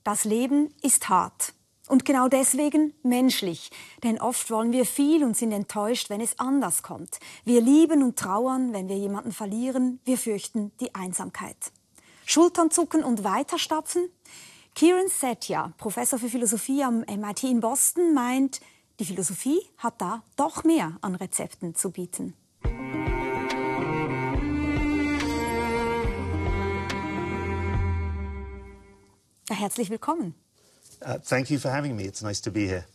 Das Leben ist hart. Und genau deswegen menschlich. Denn oft wollen wir viel und sind enttäuscht, wenn es anders kommt. Wir lieben und trauern, wenn wir jemanden verlieren. Wir fürchten die Einsamkeit. Schultern zucken und weiterstapfen? Kiran Setia, Professor für Philosophie am MIT in Boston, meint, die Philosophie hat da doch mehr an Rezepten zu bieten. Ja, herzlich willkommen. Thank you for having me. It's nice to be here.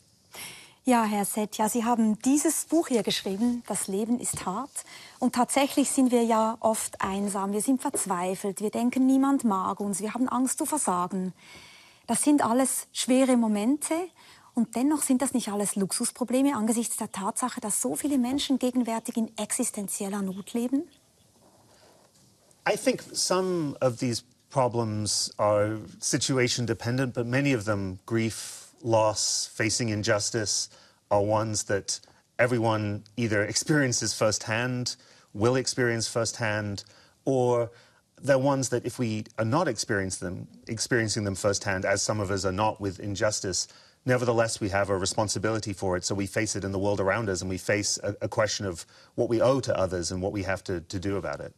Ja, Herr Setia, Sie haben dieses Buch hier geschrieben, Das Leben ist hart. Und tatsächlich sind wir ja oft einsam, wir sind verzweifelt, wir denken, niemand mag uns, wir haben Angst zu versagen. Das sind alles schwere Momente und dennoch sind das nicht alles Luxusprobleme angesichts der Tatsache, dass so viele Menschen gegenwärtig in existenzieller Not leben? I think some of these problems are situation dependent, but many of them, grief, loss, facing injustice, are ones that everyone either experiences firsthand, will experience firsthand, or they're ones that if we are not experiencing them firsthand, as some of us are not with injustice, nevertheless we have a responsibility for it, so we face it in the world around us and we face a question of what we owe to others and what we have to do about it.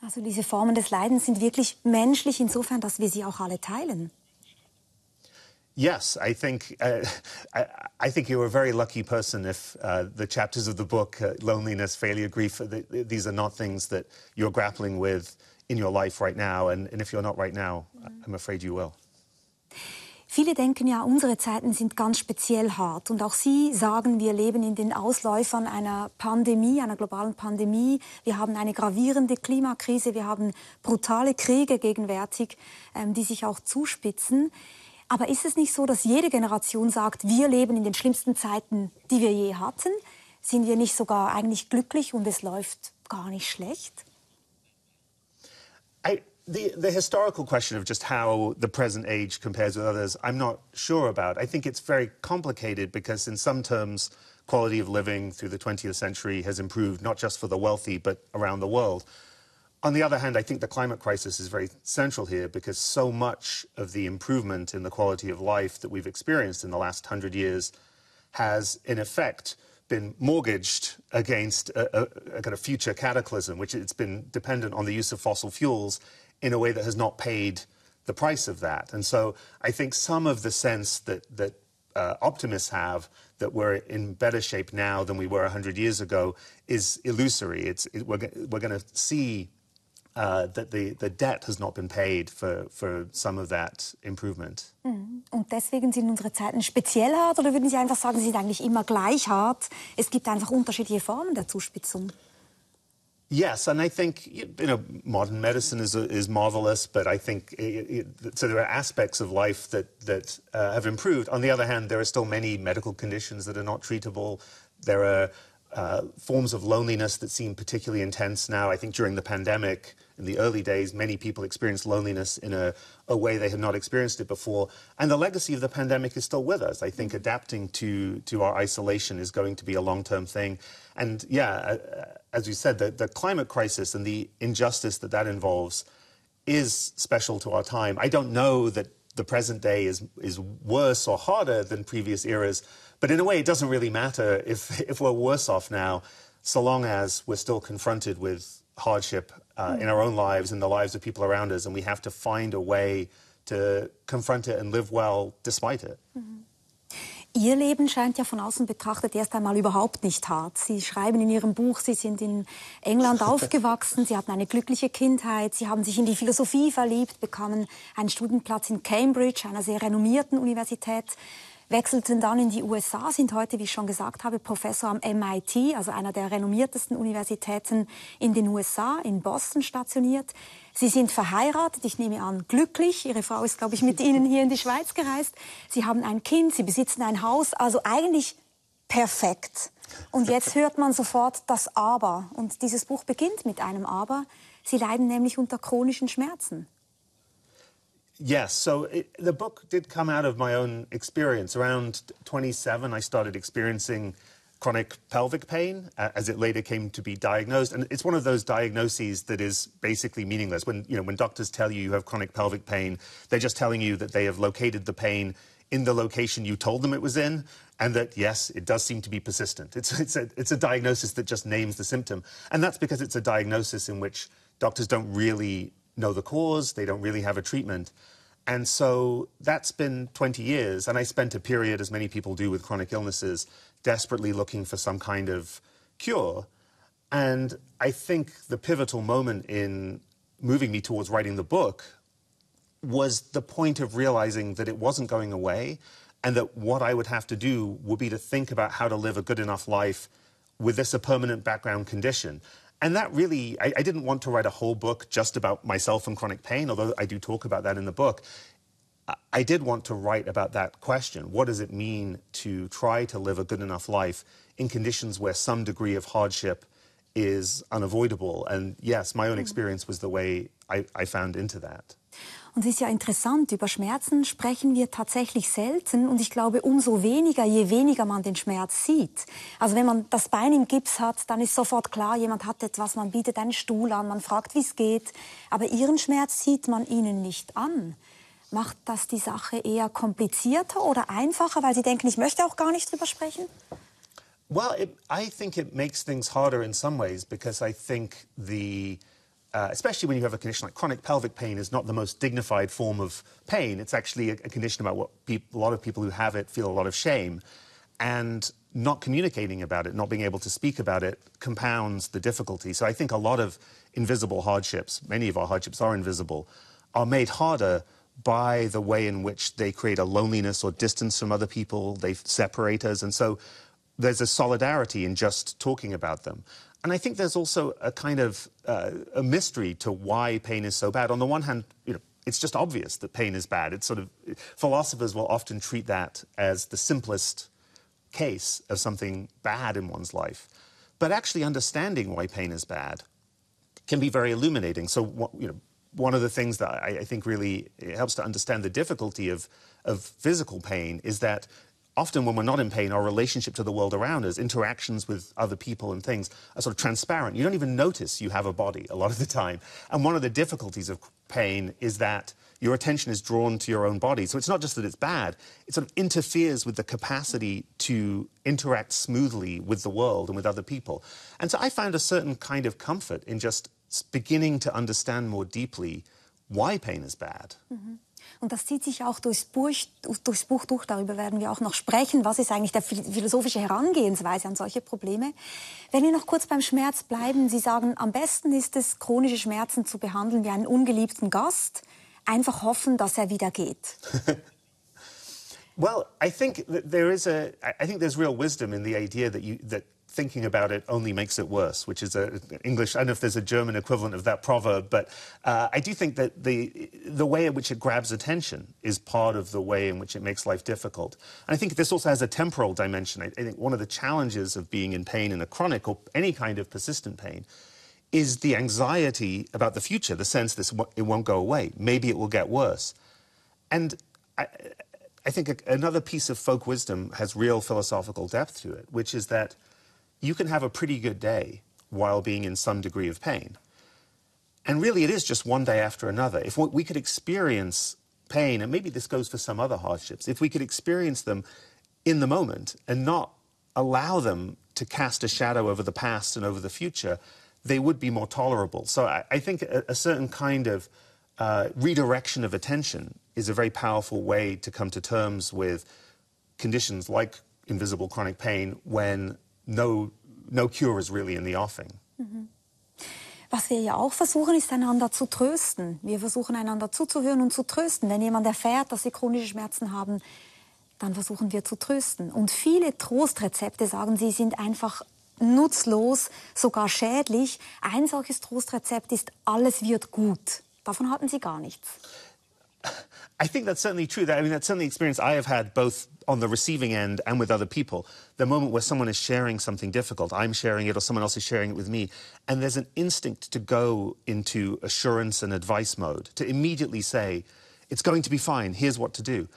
Also diese Formen des Leidens sind wirklich menschlich insofern, dass wir sie auch alle teilen. Yes, I think you're a very lucky person if the chapters of the book, loneliness, failure, grief, these are not things that you're grappling with in your life right now. And if you're not right now, I'm afraid you will. Viele denken ja, unsere Zeiten sind ganz speziell hart. Und auch Sie sagen, wir leben in den Ausläufern einer Pandemie, einer globalen Pandemie. Wir haben eine gravierende Klimakrise, wir haben brutale Kriege gegenwärtig, die sich auch zuspitzen. Aber ist es nicht so, dass jede Generation sagt, wir leben in den schlimmsten Zeiten, die wir je hatten? Sind wir nicht sogar eigentlich glücklich und es läuft gar nicht schlecht? The historical question of just how the present age compares with others, I'm not sure about. I think it's very complicated because in some terms, quality of living through the 20th century has improved, not just for the wealthy, but around the world. On the other hand, I think the climate crisis is very central here because so much of the improvement in the quality of life that we've experienced in the last 100 years has, in effect, been mortgaged against a kind of future cataclysm, which it's been dependent on the use of fossil fuels in a way that has not paid the price of that. And so I think some of the sense that optimists have that we're in better shape now than we were 100 years ago is illusory. We're going to see that the debt has not been paid for some of that improvement. Und deswegen sind unsere Zeiten speziell hart, oder würden Sie einfach sagen, sie sind eigentlich immer gleich hart? Es gibt einfach unterschiedliche Formen der Zuspitzung. Yes, and I think modern medicine is marvelous, but I think so there are aspects of life that have improved. On the other hand, there are still many medical conditions that are not treatable. There are forms of loneliness that seem particularly intense now. I think during the pandemic, in the early days, many people experienced loneliness in a way they had not experienced it before. And the legacy of the pandemic is still with us. I think adapting to our isolation is going to be a long-term thing. And yeah, as you said, the climate crisis and the injustice that involves is special to our time. I don't know that the present day is worse or harder than previous eras, but in a way it doesn't really matter if we're worse off now, so long as we're still confronted with hardship in our own lives, in the lives of people around us, and we have to find a way to confront it and live well despite it. Ihr Leben scheint ja von außen betrachtet erst einmal überhaupt nicht hart. Sie schreiben in Ihrem Buch, Sie sind in England aufgewachsen, Sie hatten eine glückliche Kindheit, Sie haben sich in die Philosophie verliebt, bekamen einen Studienplatz in Cambridge, einer sehr renommierten Universität, wechselten dann in die USA, sind heute, wie ich schon gesagt habe, Professor am MIT, also einer der renommiertesten Universitäten in den USA, in Boston stationiert. Sie sind verheiratet, ich nehme an, glücklich. Ihre Frau ist, glaube ich, mit Ihnen hier in die Schweiz gereist. Sie haben ein Kind, Sie besitzen ein Haus, also eigentlich perfekt. Und jetzt hört man sofort das Aber. Und dieses Buch beginnt mit einem Aber. Sie leiden nämlich unter chronischen Schmerzen. Yes, so the book did come out of my own experience. Around 27, I started experiencing chronic pelvic pain, as it later came to be diagnosed. And it's one of those diagnoses that is basically meaningless. When doctors tell you you have chronic pelvic pain, they're just telling you that they have located the pain in the location you told them it was in, and that, yes, it does seem to be persistent. It's a diagnosis that just names the symptom. And that's because it's a diagnosis in which doctors don't really know the cause, they don't really have a treatment. And so that's been 20 years, and I spent a period, as many people do with chronic illnesses, desperately looking for some kind of cure. And I think the pivotal moment in moving me towards writing the book was the point of realizing that it wasn't going away, and that what I would have to do would be to think about how to live a good enough life with this a permanent background condition. And that really, I didn't want to write a whole book just about myself and chronic pain, although I do talk about that in the book. I did want to write about that question. What does it mean to try to live a good enough life in conditions where some degree of hardship is unavoidable? And yes, my own experience was the way I found into that. Und es ist ja interessant, über Schmerzen sprechen wir tatsächlich selten. Und ich glaube, umso weniger, je weniger man den Schmerz sieht. Also wenn man das Bein im Gips hat, dann ist sofort klar, jemand hat etwas, man bietet einen Stuhl an, man fragt, wie es geht. Aber ihren Schmerz sieht man ihnen nicht an. Macht das die Sache eher komplizierter oder einfacher, weil Sie denken, ich möchte auch gar nicht drüber sprechen? Well, I think it makes things harder in some ways, because I think especially when you have a condition like chronic pelvic pain, is not the most dignified form of pain. It's actually a condition about what a lot of people who have it feel a lot of shame. And not communicating about it, not being able to speak about it, compounds the difficulty. So I think a lot of invisible hardships, many of our hardships are invisible, are made harder by the way in which they create a loneliness or distance from other people, they separate us. And so there's a solidarity in just talking about them. And I think there's also a kind of a mystery to why pain is so bad. On the one hand, it's just obvious that pain is bad. It's philosophers will often treat that as the simplest case of something bad in one's life. But actually understanding why pain is bad can be very illuminating. So, one of the things that I think really helps to understand the difficulty of physical pain is that often when we're not in pain, our relationship to the world around us, interactions with other people and things, are sort of transparent. You don't even notice you have a body a lot of the time. And one of the difficulties of pain is that your attention is drawn to your own body. So it's not just that it's bad, it sort of interferes with the capacity to interact smoothly with the world and with other people. And so I found a certain kind of comfort in just beginning to understand more deeply why pain is bad. Mhm. Und das zieht sich auch durchs Buch durch. Darüber werden wir auch noch sprechen. Was ist eigentlich die philosophische Herangehensweise an solche Probleme? Wenn wir noch kurz beim Schmerz bleiben. Sie sagen, am besten ist es, chronische Schmerzen zu behandeln wie einen ungeliebten Gast. Einfach hoffen, dass er wieder geht. Well, I think there's real wisdom in the idea that thinking about it only makes it worse, which is English. I don't know if there's a German equivalent of that proverb, but I do think that the way in which it grabs attention is part of the way in which it makes life difficult. And I think this also has a temporal dimension. I think one of the challenges of being in pain, in a chronic or any kind of persistent pain, is the anxiety about the future, the sense that it won't go away. Maybe it will get worse. And I think another piece of folk wisdom has real philosophical depth to it, which is that you can have a pretty good day while being in some degree of pain. And really, it is just one day after another. If we could experience pain, and maybe this goes for some other hardships, if we could experience them in the moment and not allow them to cast a shadow over the past and over the future, they would be more tolerable. So I think a certain kind of redirection of attention is a very powerful way to come to terms with conditions like invisible chronic pain when no cure is really in the offing. Mhm. Was wir ja auch versuchen, ist einander zu trösten. Wir versuchen einander zuzuhören und zu trösten. Wenn jemand erfährt, dass sie chronische Schmerzen haben, dann versuchen wir zu trösten. Und viele Trostrezepte, sagen Sie, sind einfach nutzlos, sogar schädlich. Ein solches Trostrezept ist, alles wird gut. Davon hatten Sie gar nichts. I think that's certainly true. That's certainly experience I have had both on the receiving end and with other people. The moment where someone is sharing something difficult, I'm sharing it or someone else is sharing it with me, and there's an instinct to go into assurance and advice mode, to immediately say, it's going to be fine, here's what to do.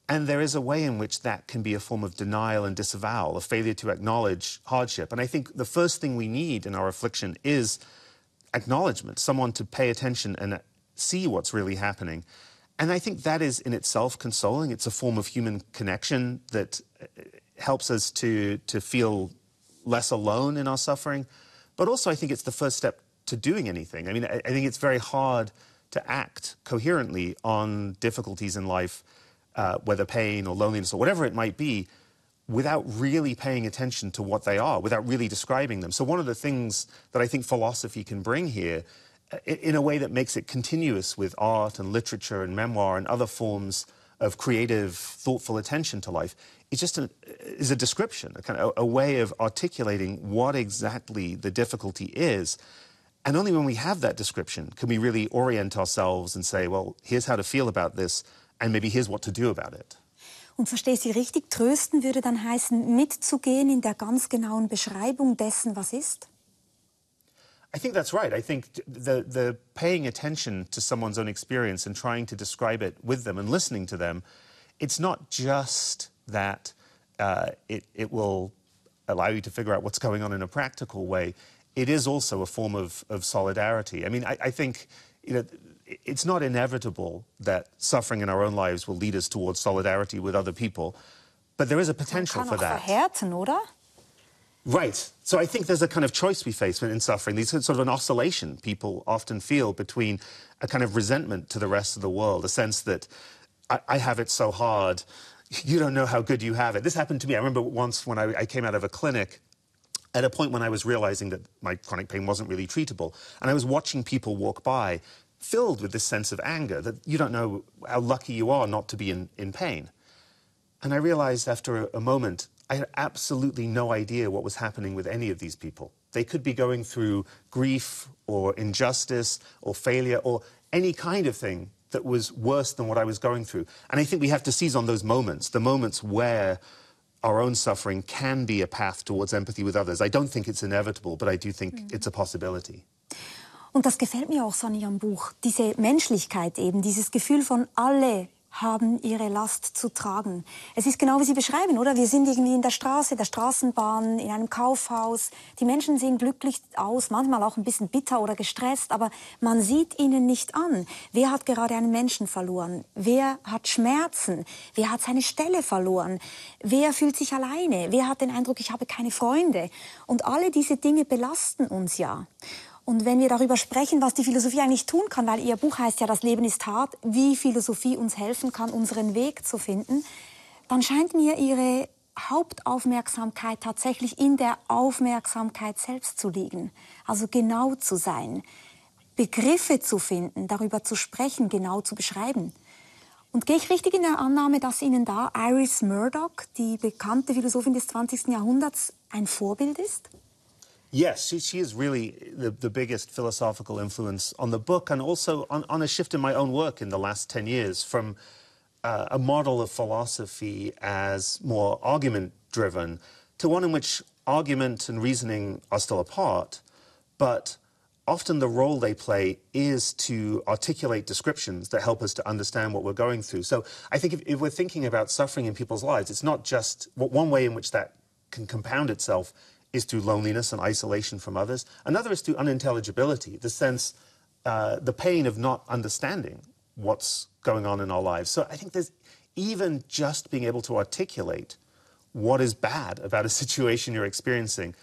And there is a way in which that can be a form of denial and disavowal, a failure to acknowledge hardship. And I think the first thing we need in our affliction is acknowledgement, someone to pay attention and see what's really happening. And I think that is in itself consoling. It's a form of human connection that helps us to feel less alone in our suffering. But also I think it's the first step to doing anything. I mean, I think it's very hard to act coherently on difficulties in life, whether pain or loneliness or whatever it might be, without really paying attention to what they are, without really describing them. So one of the things that I think philosophy can bring here, in a way that makes it continuous with art and literature and memoir and other forms of creative, thoughtful attention to life, it's just is a description, a way of articulating what exactly the difficulty is. And only when we have that description can we really orient ourselves and say, well, here's how to feel about this, and maybe here's what to do about it. Und verstehe ich Sie richtig, trösten würde dann heißen, mitzugehen in der ganz genauen Beschreibung dessen, was ist? I think that's right. I think the paying attention to someone's own experience and trying to describe it with them and listening to them, it's not just that it will allow you to figure out what's going on in a practical way. It is also a form of solidarity. I mean, I think, you know, it's not inevitable that suffering in our own lives will lead us towards solidarity with other people, but there is a potential for that. Verhärten, oder? Right. So I think there's a kind of choice we face in suffering. There's sort of an oscillation people often feel between a kind of resentment to the rest of the world, a sense that I have it so hard, you don't know how good you have it. This happened to me. I remember once when I came out of a clinic, at a point when I was realizing that my chronic pain wasn't really treatable, and I was watching people walk by filled with this sense of anger, that you don't know how lucky you are not to be in pain. And I realized after a moment, I had absolutely no idea what was happening with any of these people. They could be going through grief or injustice or failure or any kind of thing that was worse than what I was going through. And I think we have to seize on those moments, the moments where our own suffering can be a path towards empathy with others. I don't think it's inevitable, but I do think it's a possibility. Und das gefällt mir auch so an Ihrem Buch, diese Menschlichkeit eben, dieses Gefühl von alle haben ihre Last zu tragen. Es ist genau wie Sie beschreiben, oder? Wir sind irgendwie in der Straße, der Straßenbahn, in einem Kaufhaus. Die Menschen sehen glücklich aus, manchmal auch ein bisschen bitter oder gestresst, aber man sieht ihnen nicht an. Wer hat gerade einen Menschen verloren? Wer hat Schmerzen? Wer hat seine Stelle verloren? Wer fühlt sich alleine? Wer hat den Eindruck, ich habe keine Freunde? Und alle diese Dinge belasten uns ja. Und wenn wir darüber sprechen, was die Philosophie eigentlich tun kann, weil Ihr Buch heißt ja, das Leben ist hart, wie Philosophie uns helfen kann, unseren Weg zu finden, dann scheint mir Ihre Hauptaufmerksamkeit tatsächlich in der Aufmerksamkeit selbst zu liegen. Also genau zu sein, Begriffe zu finden, darüber zu sprechen, genau zu beschreiben. Und gehe ich richtig in der Annahme, dass Ihnen da Iris Murdoch, die bekannte Philosophin des 20. Jahrhunderts, ein Vorbild ist? Yes, she is really the biggest philosophical influence on the book, and also on a shift in my own work in the last 10 years from a model of philosophy as more argument-driven to one in which argument and reasoning are still a part, but often the role they play is to articulate descriptions that help us to understand what we're going through. So I think if we're thinking about suffering in people's lives, it's not just one way in which that can compound itself is through loneliness and isolation from others. Another is through unintelligibility, the sense, the pain of not understanding what's going on in our lives. So I think there's even just being able to articulate what is bad about a situation you're experiencing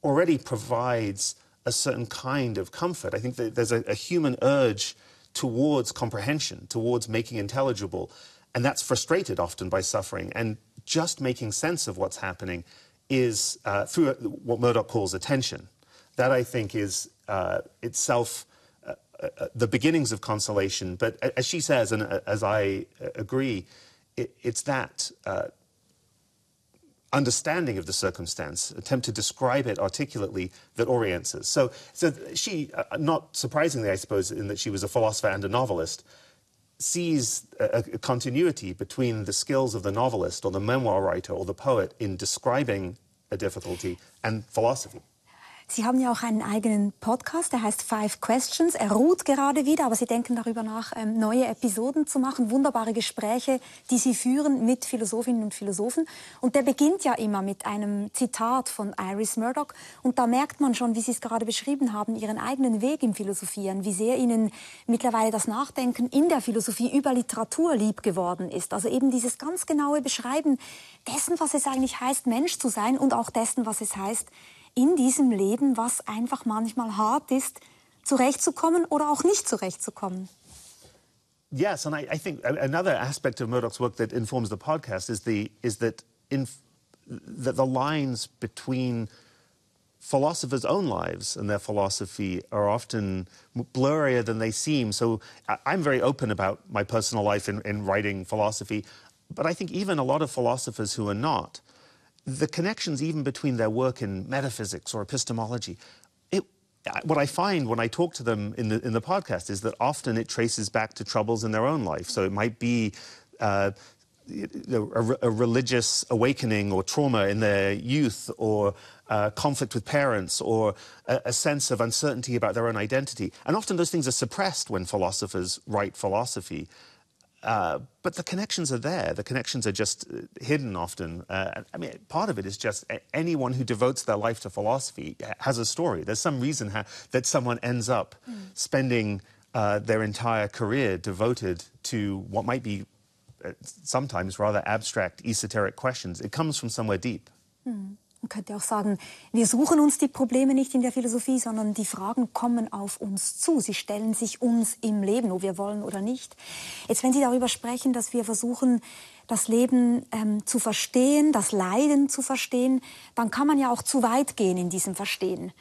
already provides a certain kind of comfort. I think that there's a human urge towards comprehension, towards making intelligible, and that's frustrated often by suffering. And just making sense of what's happening is through what Murdoch calls attention. That, I think, is itself the beginnings of consolation. But as she says, and as I agree, it's that understanding of the circumstance, attempt to describe it articulately, that orients us. So she, not surprisingly, I suppose, in that she was a philosopher and a novelist, sees a continuity between the skills of the novelist or the memoir writer or the poet in describing a difficulty and philosophy. Sie haben ja auch einen eigenen Podcast, der heißt Five Questions. Er ruht gerade wieder, aber Sie denken darüber nach, neue Episoden zu machen. Wunderbare Gespräche, die Sie führen mit Philosophinnen und Philosophen. Und der beginnt ja immer mit einem Zitat von Iris Murdoch. Und da merkt man schon, wie Sie es gerade beschrieben haben, Ihren eigenen Weg im Philosophieren, wie sehr Ihnen mittlerweile das Nachdenken in der Philosophie über Literatur lieb geworden ist. Also eben dieses ganz genaue Beschreiben dessen, was es eigentlich heißt, Mensch zu sein und auch dessen, was es heißt, in diesem Leben, was einfach manchmal hart ist, zurechtzukommen oder auch nicht zurechtzukommen. Yes, and I think another aspect of Murdoch's work that informs the podcast is that the lines between philosophers' own lives and their philosophy are often blurrier than they seem. So I'm very open about my personal life in writing philosophy, but I think even a lot of philosophers who are not, the connections even between their work in metaphysics or epistemology, what I find when I talk to them in the podcast is that often it traces back to troubles in their own life. So it might be a religious awakening or trauma in their youth, or conflict with parents, or a sense of uncertainty about their own identity. And often those things are suppressed when philosophers write philosophy. But the connections are there. The connections are just hidden often. I mean, part of it is just anyone who devotes their life to philosophy has a story. There's some reason that someone ends up spending their entire career devoted to what might be sometimes rather abstract, esoteric questions. It comes from somewhere deep. Man könnte auch sagen, wir suchen uns die Probleme nicht in der Philosophie, sondern die Fragen kommen auf uns zu. Sie stellen sich uns im Leben, ob wir wollen oder nicht. Jetzt, wenn Sie darüber sprechen, dass wir versuchen, das Leben zu verstehen, das Leiden zu verstehen, dann kann man ja auch zu weit gehen in diesem Verstehen,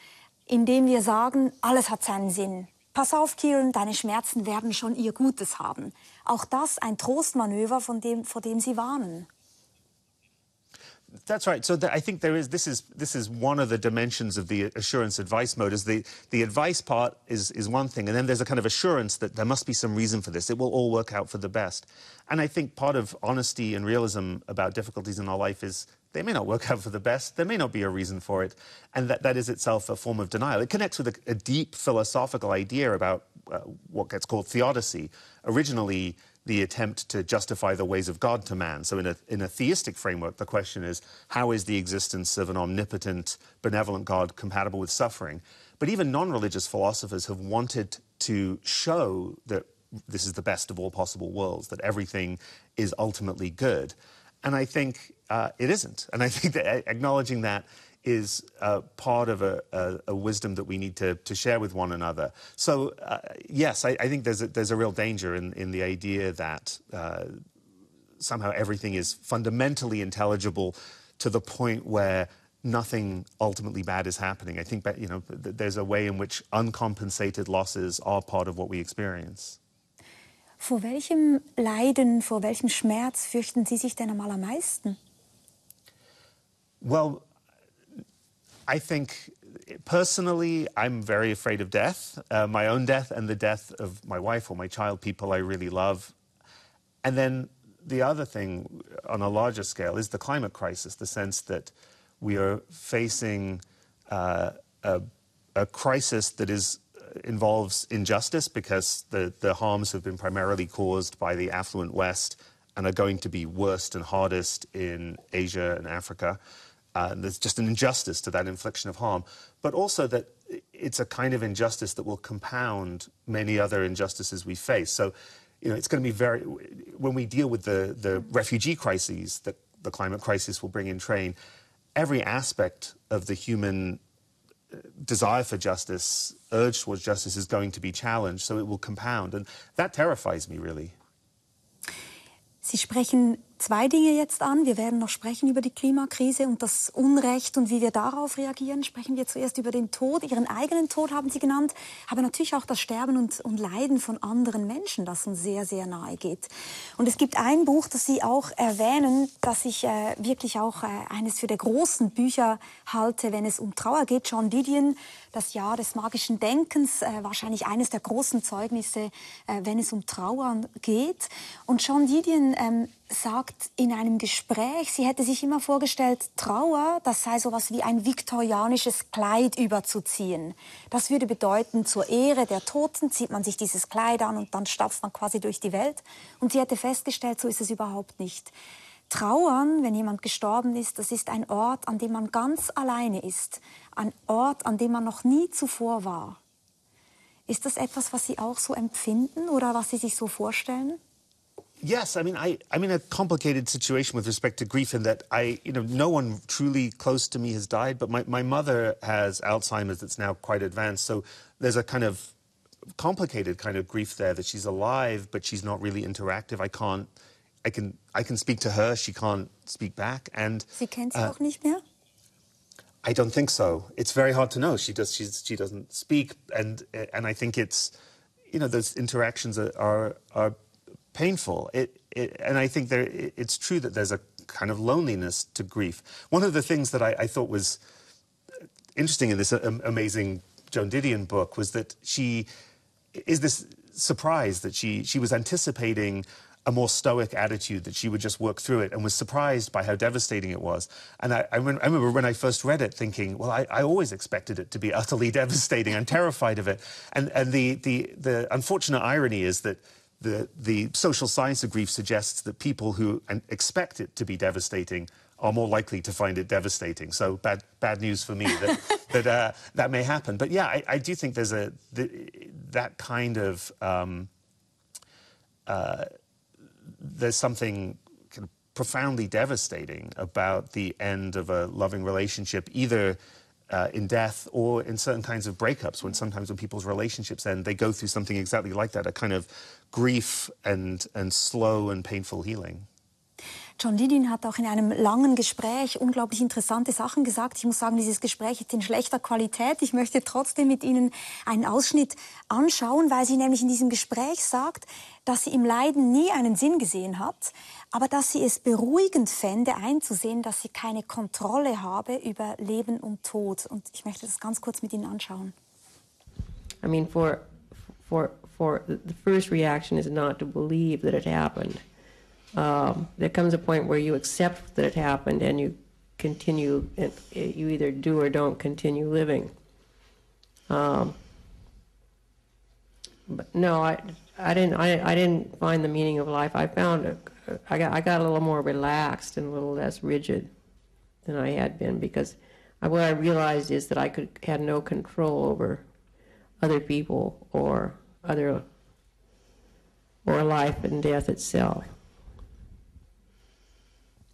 indem wir sagen, alles hat seinen Sinn. Pass auf, Kieran, deine Schmerzen werden schon ihr Gutes haben. Auch das ein Trostmanöver, vor dem Sie warnen. That's right. So I think this is one of the dimensions of the assurance advice mode. Is the advice part is one thing, and then there's a kind of assurance that there must be some reason for this. It will all work out for the best. And I think part of honesty and realism about difficulties in our life is they may not work out for the best. There may not be a reason for it, and that is itself a form of denial. It connects with a deep philosophical idea about what gets called theodicy. Originally, the attempt to justify the ways of God to man. So in a theistic framework, the question is, how is the existence of an omnipotent, benevolent God compatible with suffering? But even non-religious philosophers have wanted to show that this is the best of all possible worlds, that everything is ultimately good. And I think it isn't. And I think that acknowledging that is part of a wisdom that we need to share with one another. So, yes, I think there's a real danger in the idea that somehow everything is fundamentally intelligible to the point where nothing ultimately bad is happening. I think that, there's a way in which uncompensated losses are part of what we experience. Vor welchem Leiden, vor welchem Schmerz fürchten Sie sich denn am allermeisten? Well, I think personally, I'm very afraid of death, my own death and the death of my wife or my child, people I really love. And then the other thing on a larger scale is the climate crisis, the sense that we are facing a crisis that involves injustice because the harms have been primarily caused by the affluent West and are going to be worst and hardest in Asia and Africa. And there's just an injustice to that infliction of harm, but also that it's a kind of injustice that will compound many other injustices we face. So, it's going to be when we deal with the refugee crises that the climate crisis will bring in train, every aspect of the human desire for justice, urge towards justice is going to be challenged, so it will compound. And that terrifies me, really. Sie sprechen zwei Dinge jetzt an. Wir werden noch sprechen über die Klimakrise und das Unrecht und wie wir darauf reagieren. Sprechen wir zuerst über den Tod. Ihren eigenen Tod haben Sie genannt, aber natürlich auch das Sterben und Leiden von anderen Menschen, das uns sehr, sehr nahe geht. Und es gibt ein Buch, das Sie auch erwähnen, das ich wirklich auch eines für die großen Bücher halte, wenn es um Trauer geht. John Didion, Das Jahr des magischen Denkens, wahrscheinlich eines der großen Zeugnisse, wenn es um Trauer geht. Und John Didion sagt in einem Gespräch, sie hätte sich immer vorgestellt, Trauer, das sei sowas wie ein viktorianisches Kleid überzuziehen. Das würde bedeuten, zur Ehre der Toten zieht man sich dieses Kleid an und dann stapft man quasi durch die Welt. Und sie hätte festgestellt, so ist es überhaupt nicht. Trauern, wenn jemand gestorben ist, das ist ein Ort, an dem man ganz alleine ist. Ein Ort, an dem man noch nie zuvor war. Ist das etwas, was Sie auch so empfinden oder was Sie sich so vorstellen? Yes, I mean, I'm in a complicated situation with respect to grief in that no one truly close to me has died, but my mother has Alzheimer's that's now quite advanced. So there's a kind of complicated kind of grief there that she's alive, but she's not really interactive. I can speak to her, she can't speak back. And Sie kennt sie auch nicht mehr? I don't think so. It's very hard to know. She doesn't speak, and I think it's, those interactions are painful. And I think it's true that there's a kind of loneliness to grief. One of the things that I thought was interesting in this amazing Joan Didion book was that she is this surprise that she was anticipating a more stoic attitude, that she would just work through it, and was surprised by how devastating it was. And I remember when I first read it thinking, well, I always expected it to be utterly devastating. I'm terrified of it. And the unfortunate irony is that the social science of grief suggests that people who expect it to be devastating are more likely to find it devastating. So bad news for me that may happen. But yeah, I do think there's that kind of there's something kind of profoundly devastating about the end of a loving relationship, either in death or in certain kinds of breakups. When people's relationships end, they go through something exactly like that, a kind of grief and slow and painful healing. Joan Didion hat auch in einem langen Gespräch unglaublich interessante Sachen gesagt. Ich muss sagen, dieses Gespräch ist in schlechter Qualität. Ich möchte trotzdem mit Ihnen einen Ausschnitt anschauen, weil sie nämlich in diesem Gespräch sagt, dass sie im Leiden nie einen Sinn gesehen hat, aber dass sie es beruhigend fände, einzusehen, dass sie keine Kontrolle habe über Leben und Tod. Und ich möchte das ganz kurz mit Ihnen anschauen. I mean, for the first reaction is not to believe that it happened. There comes a point where you accept that it happened and you continue, and you either do or don't continue living. But no, I didn't find the meaning of life. I found I got a little more relaxed and a little less rigid than I had been, because what I realized is that I had no control over other people or life and death itself.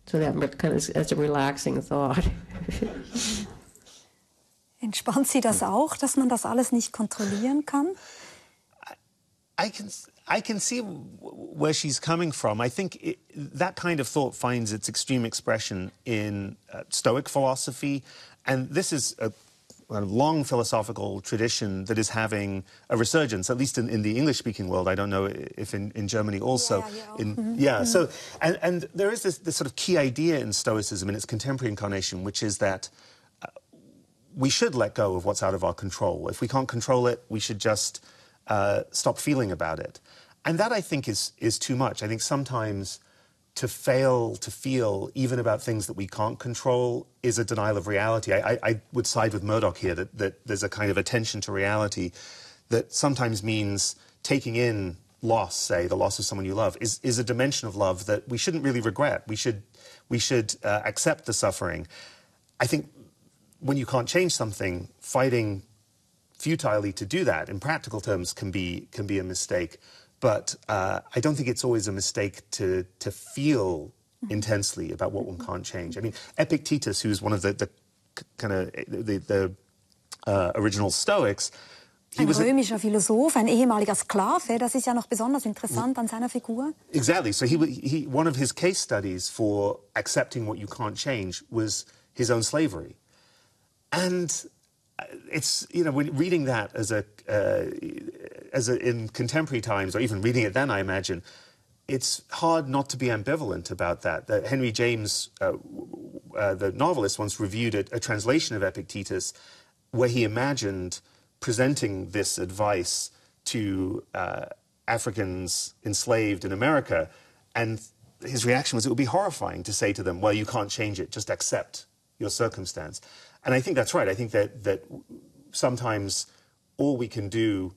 So that's a relaxing thought. Entspannt Sie das auch, dass man das alles nicht kontrollieren kann? I can see where she's coming from. I think that kind of thought finds its extreme expression in Stoic philosophy, and this is a long philosophical tradition that is having a resurgence, at least in the English-speaking world. I don't know if in Germany also. So and there is this sort of key idea in Stoicism in its contemporary incarnation, which is that we should let go of what's out of our control. If we can't control it, we should just stop feeling about it. And that, I think, is too much. I think sometimes to fail to feel even about things that we can't control is a denial of reality. I would side with Murdoch here, that there's a kind of attention to reality that sometimes means taking in loss, say, the loss of someone you love, is a dimension of love that we shouldn't really regret. We should accept the suffering. I think when you can't change something, fighting futilely to do that, in practical terms, can be a mistake. But I don't think it's always a mistake to feel intensely about what one can't change. I mean, Epictetus, who's one of the original Stoics, ein römischer Philosoph, ein ehemaliger Sklave, das ist ja noch besonders interessant an seiner Figur. Exactly. So one of his case studies for accepting what you can't change was his own slavery. And it's, when reading that in contemporary times, or even reading it then, I imagine, it's hard not to be ambivalent about that. Henry James, the novelist, once reviewed a translation of Epictetus where he imagined presenting this advice to Africans enslaved in America, and his reaction was it would be horrifying to say to them, well, you can't change it, just accept your circumstance. And I think that's right. I think that sometimes all we can do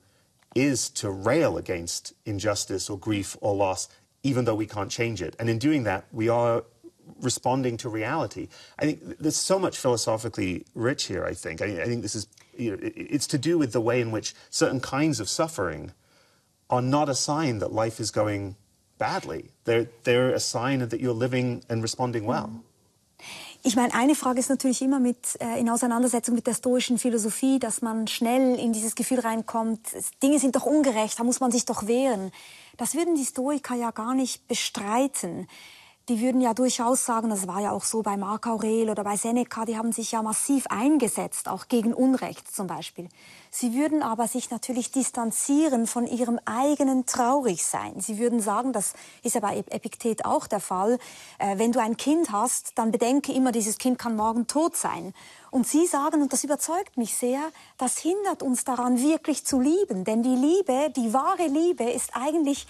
is to rail against injustice or grief or loss, even though we can't change it. And in doing that, we are responding to reality. I think there's so much philosophically rich here, I think. I think this is, it's to do with the way in which certain kinds of suffering are not a sign that life is going badly. They're a sign that you're living and responding well. Ich meine, eine Frage ist natürlich immer in Auseinandersetzung mit der stoischen Philosophie, dass man schnell in dieses Gefühl reinkommt, Dinge sind doch ungerecht, da muss man sich doch wehren. Das würden die Stoiker ja gar nicht bestreiten. Die würden ja durchaus sagen, das war ja auch so bei Marc Aurel oder bei Seneca, die haben sich ja massiv eingesetzt, auch gegen Unrecht zum Beispiel. Sie würden aber sich natürlich distanzieren von ihrem eigenen Traurigsein. Sie würden sagen, das ist ja bei Epiktet auch der Fall, wenn du ein Kind hast, dann bedenke immer, dieses Kind kann morgen tot sein. Und sie sagen, und das überzeugt mich sehr, das hindert uns daran, wirklich zu lieben. Denn die Liebe, die wahre Liebe, ist eigentlich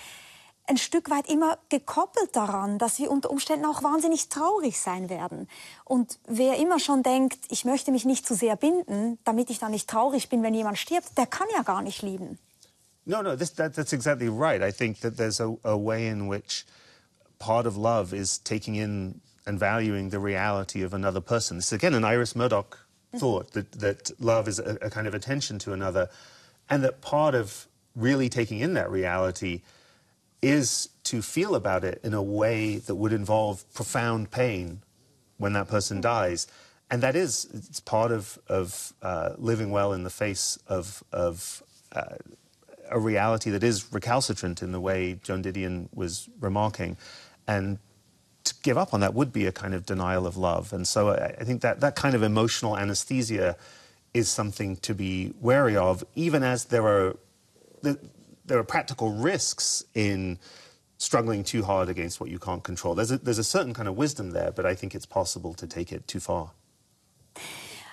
ein Stück weit immer gekoppelt daran, dass wir unter Umständen auch wahnsinnig traurig sein werden. Und wer immer schon denkt, ich möchte mich nicht zu sehr binden, damit ich dann nicht traurig bin, wenn jemand stirbt, der kann ja gar nicht lieben. No, that's exactly right. I think that there's a way in which part of love is taking in and valuing the reality of another person. This is, again, an Iris Murdoch thought, that love is a kind of attention to another, and that part of really taking in that reality is to feel about it in a way that would involve profound pain when that person dies. And it's part of living well in the face of a reality that is recalcitrant in the way Joan Didion was remarking. And to give up on that would be a kind of denial of love. And so I think that kind of emotional anesthesia is something to be wary of, even as there are practical risks in struggling too hard against what you can't control. There's a certain kind of wisdom there, but I think it's possible to take it too far.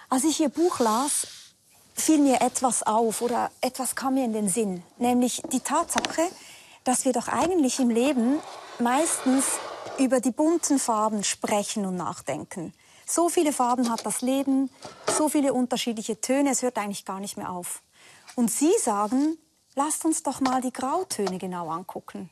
Als ich Ihr Buch las, fiel mir etwas auf oder etwas kam mir in den Sinn, nämlich die Tatsache, dass wir doch eigentlich im Leben meistens über die bunten Farben sprechen und nachdenken. So viele Farben hat das Leben, so viele unterschiedliche Töne, es hört eigentlich gar nicht mehr auf. Und Sie sagen, lasst uns doch mal die Grautöne genau angucken.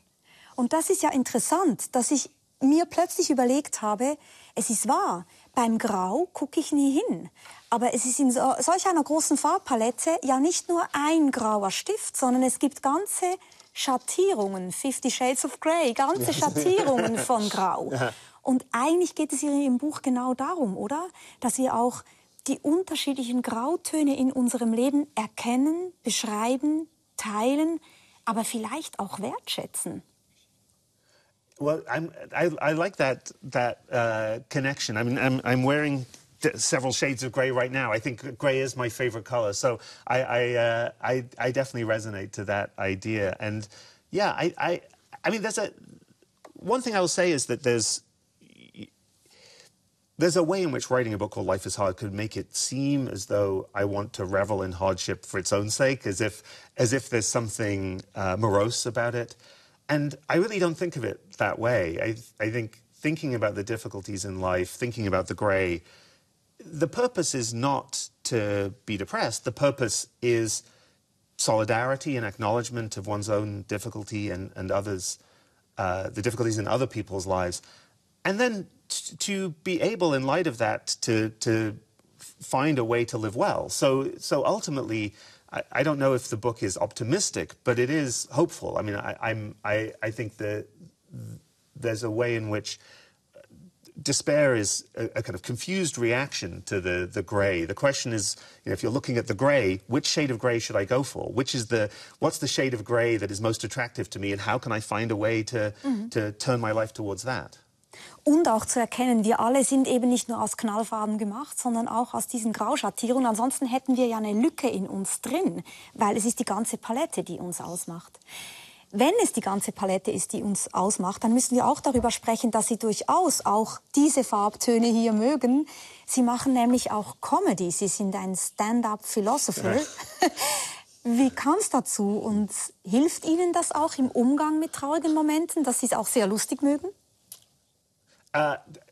Und das ist ja interessant, dass ich mir plötzlich überlegt habe, es ist wahr, beim Grau gucke ich nie hin. Aber es ist in solch einer großen Farbpalette ja nicht nur ein grauer Stift, sondern es gibt ganze Schattierungen, 50 Shades of Grey, ganze Schattierungen von Grau. Und eigentlich geht es in Ihrem Buch genau darum, oder? Dass wir auch die unterschiedlichen Grautöne in unserem Leben erkennen, beschreiben, teilen, aber vielleicht auch wertschätzen. Well, I like that connection. I mean, I'm wearing several shades of grey right now. I think grey is my favorite color, so I definitely resonate to that idea. And yeah, I mean, one thing I will say is that there's a way in which writing a book called Life is Hard could make it seem as though I want to revel in hardship for its own sake, as if there's something morose about it. And I really don't think of it that way. I think thinking about the difficulties in life, thinking about the grey, the purpose is not to be depressed. The purpose is solidarity and acknowledgement of one's own difficulty and others, the difficulties in other people's lives. And then to be able, in light of that, to find a way to live well. So ultimately, I don't know if the book is optimistic, but it is hopeful. I mean, I think that there's a way in which despair is a kind of confused reaction to the grey. The question is, if you're looking at the grey, which shade of grey should I go for? What's the shade of grey that is most attractive to me, and how can I find a way to turn my life towards that? Und auch zu erkennen, wir alle sind eben nicht nur aus Knallfarben gemacht, sondern auch aus diesen Grauschattierungen. Ansonsten hätten wir ja eine Lücke in uns drin, weil es ist die ganze Palette, die uns ausmacht. Wenn es die ganze Palette ist, die uns ausmacht, dann müssen wir auch darüber sprechen, dass Sie durchaus auch diese Farbtöne hier mögen. Sie machen nämlich auch Comedy. Sie sind ein Stand-up-Philosopher. Wie kam es dazu und hilft Ihnen das auch im Umgang mit traurigen Momenten, dass Sie es auch sehr lustig mögen?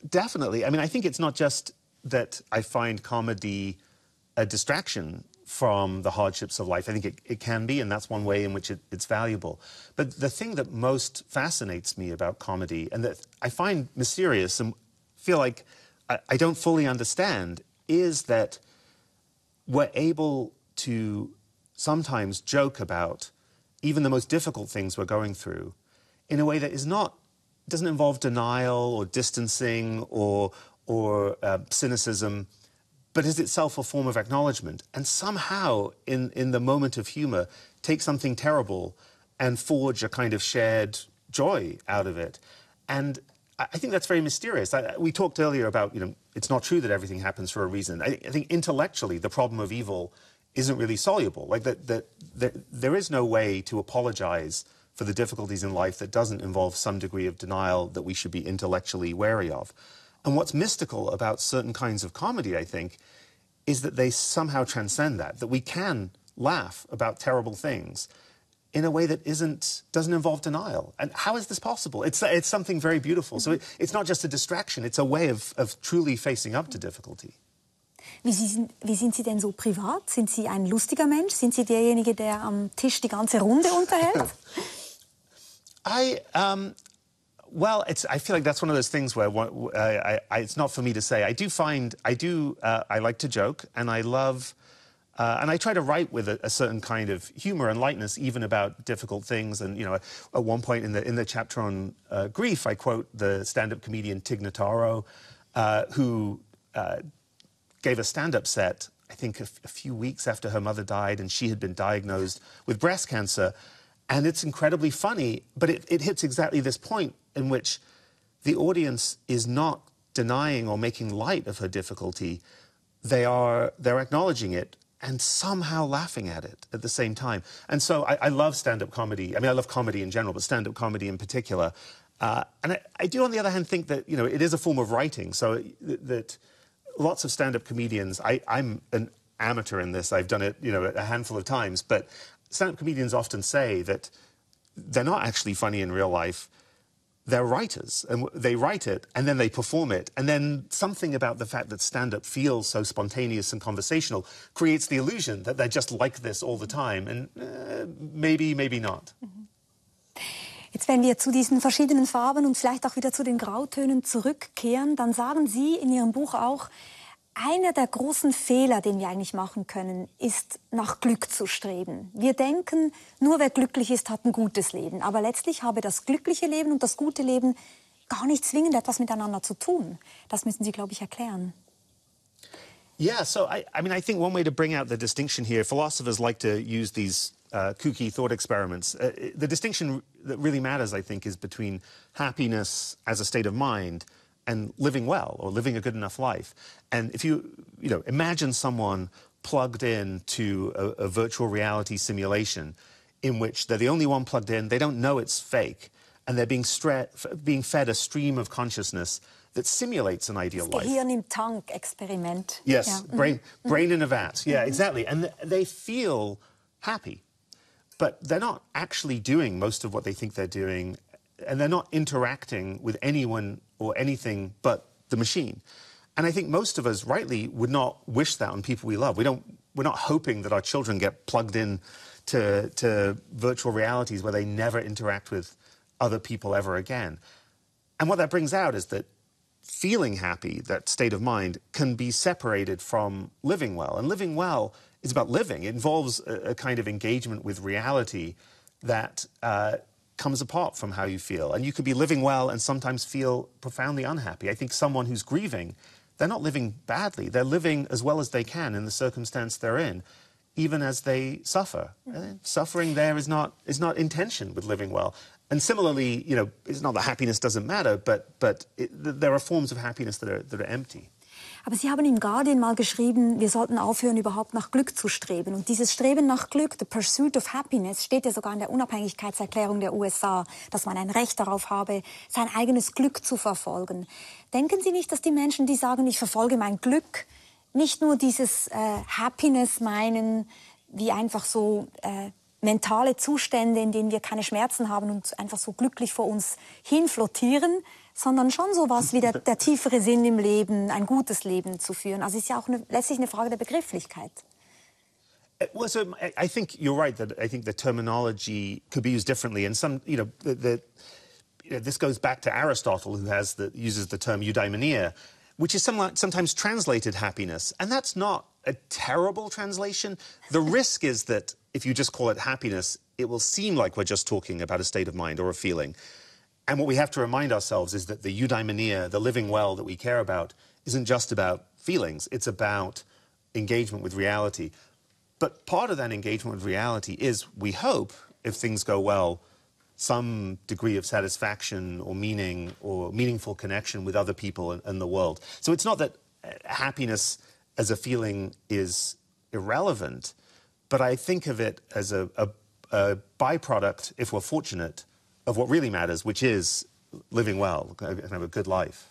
Definitely. I mean, I think it's not just that I find comedy a distraction from the hardships of life. I think it can be, and that's one way in which it's valuable. But the thing that most fascinates me about comedy, and that I find mysterious and feel like I don't fully understand, is that we're able to sometimes joke about even the most difficult things we're going through in a way that doesn't involve denial or distancing or cynicism, but is itself a form of acknowledgement. And somehow, in the moment of humor, take something terrible and forge a kind of shared joy out of it. And I think that's very mysterious. We talked earlier about, it's not true that everything happens for a reason. I think intellectually, the problem of evil isn't really soluble. Like that there is no way to apologize for the difficulties in life that doesn't involve some degree of denial that we should be intellectually wary of. And what's mystical about certain kinds of comedy, I think, is that they somehow transcend that we can laugh about terrible things in a way that doesn't involve denial. And how is this possible? It's something very beautiful. So it's not just a distraction, it's a way of truly facing up to difficulty. Wie sind Sie denn so privat? Sind Sie ein lustiger Mensch? Sind Sie derjenige, der am Tisch die ganze Runde unterhält? Well, I feel like that's one of those things where it's not for me to say. I like to joke, and I love, and I try to write with a certain kind of humor and lightness, even about difficult things. And at one point in the chapter on grief, I quote the stand-up comedian Tig Notaro, who gave a stand-up set, I think, a few weeks after her mother died, and she had been diagnosed with breast cancer. And it's incredibly funny, but it hits exactly this point in which the audience is not denying or making light of her difficulty. They're acknowledging it and somehow laughing at it at the same time. And so I love stand-up comedy. I mean, I love comedy in general, but stand-up comedy in particular. And I do, on the other hand, think that, it is a form of writing. So that lots of stand-up comedians, I'm an amateur in this. I've done it, a handful of times, but stand-up comedians often say that they're not actually funny in real life. They're writers, and they write it, and then they perform it. And then something about the fact that stand-up feels so spontaneous and conversational creates the illusion that they're just like this all the time. And maybe not. Jetzt, wenn wir zu diesen verschiedenen Farben und vielleicht auch wieder zu den Grautönen zurückkehren, dann sagen Sie in Ihrem Buch auch, einer der großen Fehler, den wir eigentlich machen können, ist, nach Glück zu streben. Wir denken, nur wer glücklich ist, hat ein gutes Leben. Aber letztlich habe das glückliche Leben und das gute Leben gar nicht zwingend etwas miteinander zu tun. Das müssen Sie, glaube ich, erklären. Yeah, so I think one way to bring out the distinction here, philosophers like to use these kooky thought experiments. The distinction that really matters, I think, is between happiness as a state of mind and living well, or living a good enough life. And if you imagine someone plugged in to a virtual reality simulation in which they're the only one plugged in, they don't know it's fake, and they're being fed a stream of consciousness that simulates an ideal life. Gehirn im Tank-Experiment. Yes, Ja. brain in a vat. Yeah, exactly. And they feel happy, but they're not actually doing most of what they think they're doing, and they're not interacting with anyone or anything but the machine. And I think most of us, rightly, would not wish that on people we love. We're not hoping that our children get plugged in to virtual realities where they never interact with other people ever again. And what that brings out is that feeling happy, that state of mind, can be separated from living well. And living well is about living. It involves a kind of engagement with reality that comes apart from how you feel. And you could be living well and sometimes feel profoundly unhappy. I think someone who's grieving, they're not living badly. They're living as well as they can in the circumstance they're in, even as they suffer. Suffering there is not in tension with living well. And similarly, it's not that happiness doesn't matter, but there are forms of happiness that are empty. Aber Sie haben im Guardian mal geschrieben, wir sollten aufhören, überhaupt nach Glück zu streben. Und dieses Streben nach Glück, the pursuit of happiness, steht ja sogar in der Unabhängigkeitserklärung der USA, dass man ein Recht darauf habe, sein eigenes Glück zu verfolgen. Denken Sie nicht, dass die Menschen, die sagen, ich verfolge mein Glück, nicht nur dieses Happiness meinen, wie einfach so mentale Zustände, in denen wir keine Schmerzen haben und einfach so glücklich vor uns hin flottieren, sondern schon sowas wie der tiefere Sinn im Leben, ein gutes Leben zu führen. Also es ist ja auch letztlich eine Frage der Begrifflichkeit. Well, so I think you're right that I think the terminology could be used differently, and some, this goes back to Aristotle, who uses the term eudaimonia, which is sometimes translated happiness, and that's not a terrible translation. The risk is that if you just call it happiness, it will seem like we're just talking about a state of mind or a feeling. And what we have to remind ourselves is that the eudaimonia, the living well that we care about, isn't just about feelings. It's about engagement with reality. But part of that engagement with reality is, we hope, if things go well, some degree of satisfaction or meaning or meaningful connection with other people and the world. So it's not that happiness as a feeling is irrelevant, but I think of it as a byproduct, if we're fortunate, of what really matters, which is living well, have a good life.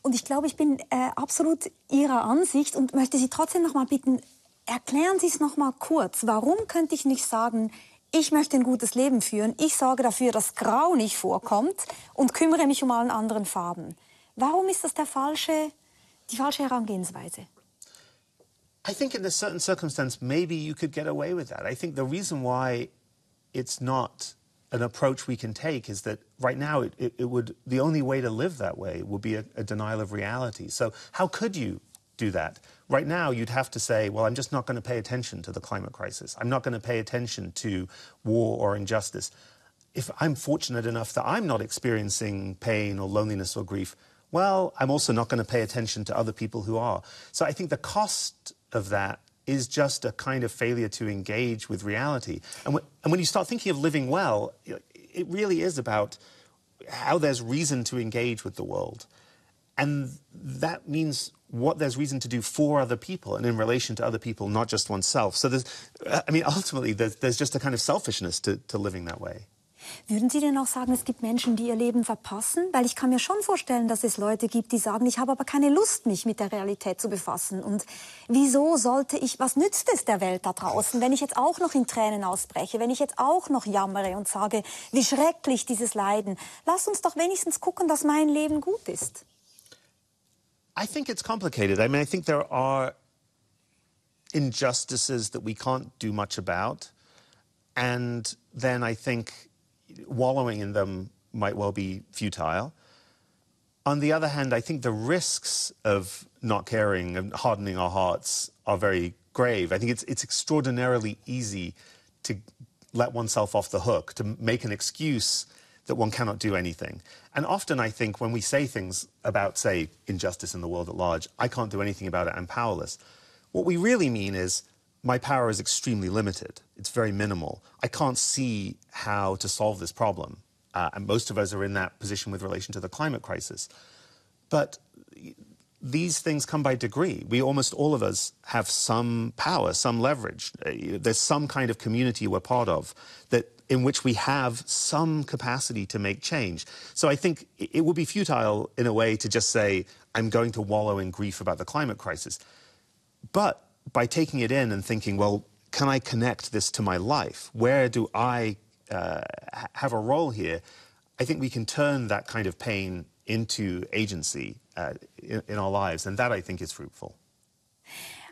Und ich glaube, ich bin absolut Ihrer Ansicht und möchte Sie trotzdem noch mal bitten, erklären Sie es noch mal kurz. Warum könnte ich nicht sagen, ich möchte ein gutes Leben führen, ich sorge dafür, dass Grau nicht vorkommt und kümmere mich um allen anderen Farben? Warum ist das die falsche Herangehensweise? I think in a certain circumstance, maybe you could get away with that. I think the reason why it's not an approach we can take is that right now the only way to live that way would be a denial of reality. So how could you do that? Right now, you'd have to say, well, I'm just not going to pay attention to the climate crisis. I'm not going to pay attention to war or injustice. If I'm fortunate enough that I'm not experiencing pain or loneliness or grief, well, I'm also not going to pay attention to other people who are. So I think the cost of that is just a kind of failure to engage with reality. And when you start thinking of living well, it really is about how there's reason to engage with the world. And that means what there's reason to do for other people and in relation to other people, not just oneself. So ultimately, there's just a kind of selfishness to living that way. Würden Sie denn auch sagen, es gibt Menschen, die ihr Leben verpassen? Weil ich kann mir schon vorstellen, dass es Leute gibt, die sagen, ich habe aber keine Lust, mich mit der Realität zu befassen. Und wieso sollte was nützt es der Welt da draußen, wenn ich jetzt auch noch in Tränen ausbreche, wenn ich jetzt auch noch jammere und sage, wie schrecklich dieses Leiden. Lass uns doch wenigstens gucken, dass mein Leben gut ist. I think it's complicated. I mean, I think there are injustices that we can't do much about. And then I think wallowing in them might well be futile. On the other hand, I think the risks of not caring and hardening our hearts are very grave. I think it's extraordinarily easy to let oneself off the hook, to make an excuse that one cannot do anything. And often I think when we say things about, say, injustice in the world at large, I can't do anything about it, I'm powerless. What we really mean is, my power is extremely limited. It's very minimal. I can't see how to solve this problem. And most of us are in that position with relation to the climate crisis. But these things come by degree. Almost all of us have some power, some leverage. There's some kind of community we're part of in which we have some capacity to make change. So I think it would be futile in a way to just say, I'm going to wallow in grief about the climate crisis. But by taking it in and thinking, well, can I connect this to my life? Where do I have a role here? I think we can turn that kind of pain into agency in our lives, and that I think is fruitful.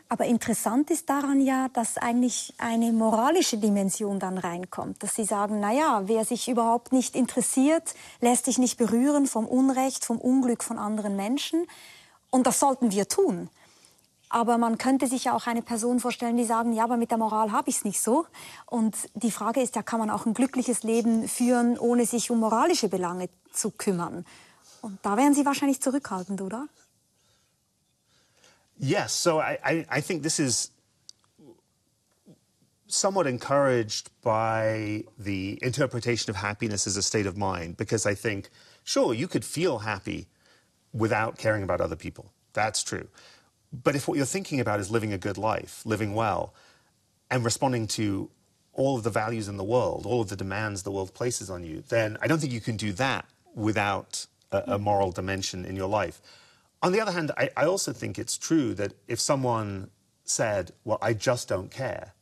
Aber interessant ist daran ja, dass eigentlich eine moralische Dimension dann reinkommt. Dass Sie sagen, naja, wer sich überhaupt nicht interessiert, lässt sich nicht berühren vom Unrecht, vom Unglück von anderen Menschen. Und das sollten wir tun. Aber man könnte sich ja auch eine Person vorstellen, die sagen, ja, aber mit der Moral habe ich es nicht so. Und die Frage ist ja, kann man auch ein glückliches Leben führen, ohne sich um moralische Belange zu kümmern? Und da wären Sie wahrscheinlich zurückhaltend, oder? Yes, so I think this is somewhat encouraged by the interpretation of happiness as a state of mind, because I think, sure, you could feel happy without caring about other people. That's true. But if what you're thinking about is living a good life, living well, and responding to all of the values in the world, all of the demands the world places on you, then I don't think you can do that without a moral dimension in your life. On the other hand, I also think it's true that if someone said, well, I just don't care,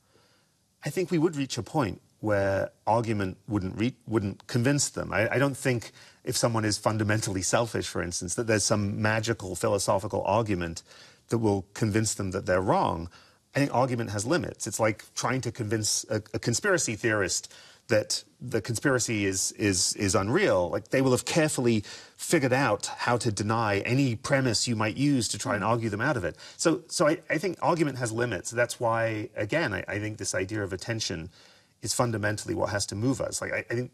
I think we would reach a point where argument wouldn't convince them. I don't think if someone is fundamentally selfish, for instance, that there's some magical philosophical argument that will convince them that they're wrong. I think argument has limits. It's like trying to convince a conspiracy theorist that the conspiracy is unreal. Like, they will have carefully figured out how to deny any premise you might use to try and argue them out of it. So I think argument has limits. That's why, again, I think this idea of attention is fundamentally what has to move us. Like, I think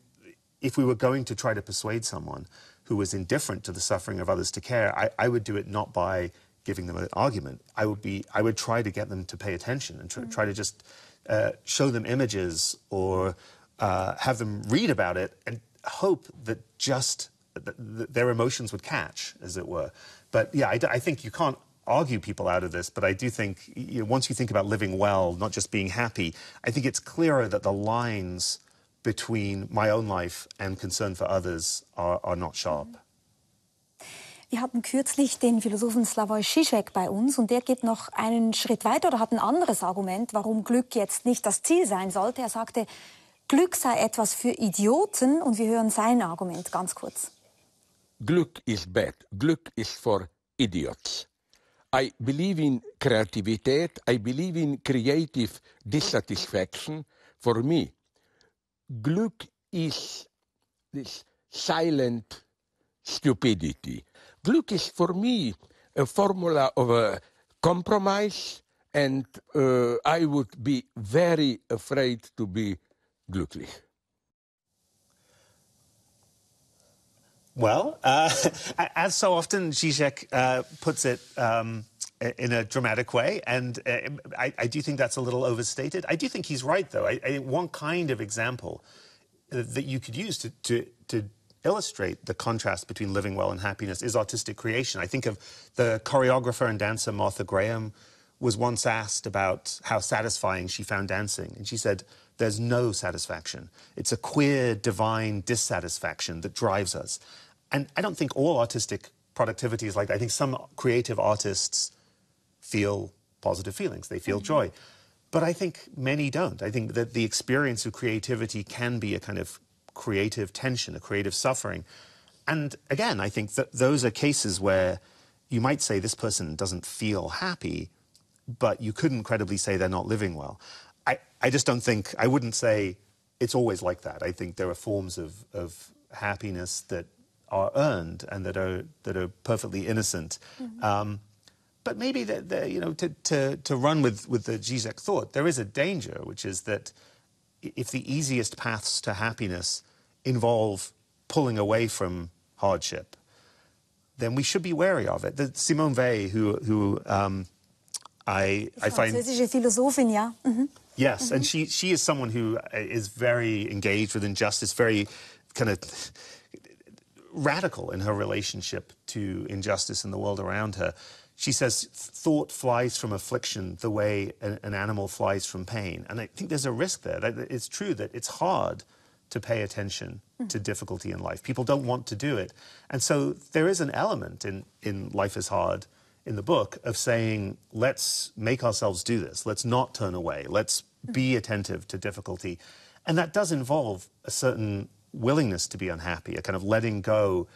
if we were going to try to persuade someone who was indifferent to the suffering of others to care, I would do it not by giving them an argument. I would try to get them to pay attention and try to just show them images or have them read about it and hope that just their emotions would catch, as it were. But yeah, I think you can't argue people out of this, but I do think, you know, once you think about living well, not just being happy, I think it's clearer that the lines between my own life and concern for others are not sharp. Wir hatten kürzlich den Philosophen Slavoj Žižek bei uns und der geht noch einen Schritt weiter oder hat ein anderes Argument, warum Glück jetzt nicht das Ziel sein sollte. Er sagte, Glück sei etwas für Idioten und wir hören sein Argument ganz kurz. Glück is bad. Glück is for idiots. I believe in creativität. I believe in creative dissatisfaction. For me, Glück is this silent stupidity. Glück is for me a formula of a compromise, and I would be very afraid to be glücklich. Well, as so often, Žižek puts it in a dramatic way, and I do think that's a little overstated. I do think he's right, though. I think one kind of example that you could use to illustrate the contrast between living well and happiness is artistic creation. I think of the choreographer and dancer Martha Graham was once asked about how satisfying she found dancing, and she said, "There's no satisfaction. It's a queer, divine dissatisfaction that drives us." And I don't think all artistic productivity is like that. I think some creative artists feel positive feelings. They feel joy. But I think many don't. I think that the experience of creativity can be a kind of creative tension, a creative suffering. And again, I think that those are cases where you might say this person doesn't feel happy, but you couldn't credibly say they're not living well. I just don't think, I wouldn't say it's always like that. I think there are forms of happiness that are earned and that are perfectly innocent. But maybe you know, to run with the Žižek thought, there is a danger, which is that if the easiest paths to happiness involve pulling away from hardship, then we should be wary of it. Simone Weil, who I find... Französische Philosophin, ja. Yes, and she is someone who is very engaged with injustice, very kind of radical in her relationship to injustice in the world around her. She says, thought flies from affliction the way an animal flies from pain. And I think there's a risk there. It's true that it's hard to pay attention to difficulty in life. People don't want to do it. And so there is an element in Life is Hard, in the book, of saying, let's make ourselves do this. Let's not turn away. Let's be attentive to difficulty. And that does involve a certain willingness to be unhappy, a kind of letting go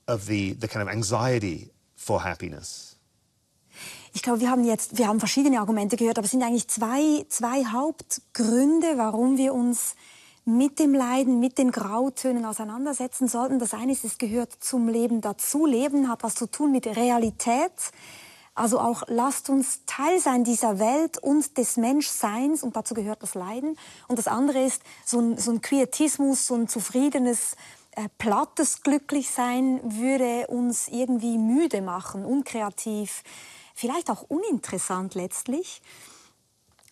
of the kind of anxiety for happiness. Ich glaube, wir haben verschiedene Argumente gehört, aber es sind eigentlich zwei Hauptgründe, warum wir uns mit dem Leiden, mit den Grautönen auseinandersetzen sollten. Das eine ist, es gehört zum Leben dazu. Leben hat was zu tun mit Realität. Also auch lasst uns Teil sein dieser Welt und des Menschseins, und dazu gehört das Leiden. Und das andere ist so ein Quietismus, so ein zufriedenes, plattes Glücklichsein würde uns irgendwie müde machen, unkreativ, vielleicht auch uninteressant letztlich.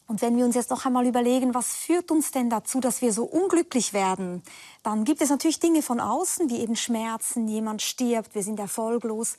Und wenn wir uns jetzt noch einmal überlegen, was führt uns denn dazu, dass wir so unglücklich werden, dann gibt es natürlich Dinge von außen, wie eben Schmerzen, jemand stirbt, wir sind erfolglos.